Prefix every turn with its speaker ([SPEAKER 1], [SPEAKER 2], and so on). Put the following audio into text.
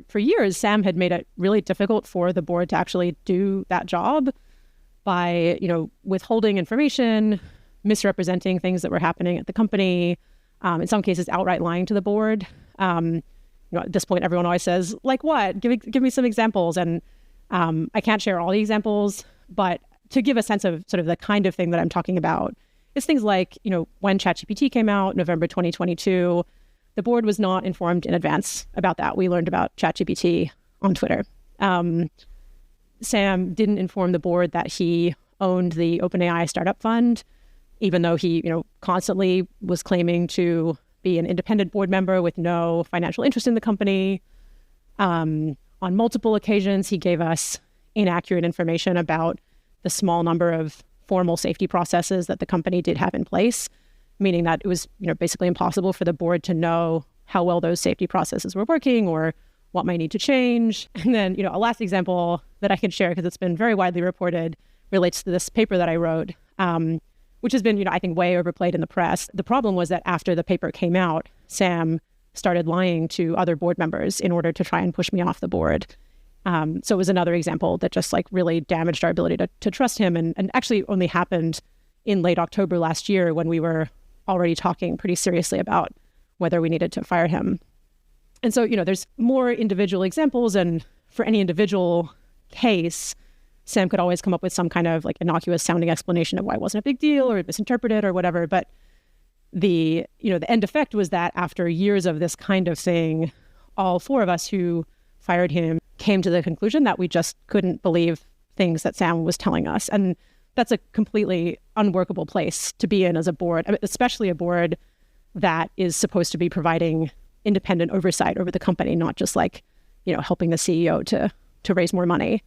[SPEAKER 1] For years, Sam had made it really difficult for the board to actually do that job by, withholding information, misrepresenting things that were happening at the company, in some cases outright lying to the board. At this point, everyone always says, like what? Give me some examples. And I can't share all the examples, but to give a sense of sort of the kind of thing that I'm talking about, it's things like, when ChatGPT came out, November 2022, the board was not informed in advance about that. We learned about ChatGPT on Twitter. Sam didn't inform the board that he owned the OpenAI startup fund, even though he, constantly was claiming to be an independent board member with no financial interest in the company. On multiple occasions, he gave us inaccurate information about the small number of formal safety processes that the company did have in place, meaning that it was, basically impossible for the board to know how well those safety processes were working or what might need to change. And then, a last example that I can share, because it's been very widely reported, relates to this paper that I wrote, which has been, I think, way overplayed in the press. The problem was that after the paper came out, Sam started lying to other board members in order to try and push me off the board. So it was another example that just really damaged our ability to trust him, and actually only happened in late October last year when we were already talking pretty seriously about whether we needed to fire him. And so, there's more individual examples, and for any individual case, Sam could always come up with some kind of innocuous sounding explanation of why it wasn't a big deal or misinterpreted or whatever. But the end effect was that after years of this kind of thing, all four of us who fired him came to the conclusion that we just couldn't believe things that Sam was telling us. And that's a completely unworkable place to be in as a board, especially a board that is supposed to be providing independent oversight over the company, not just helping the CEO to raise more money.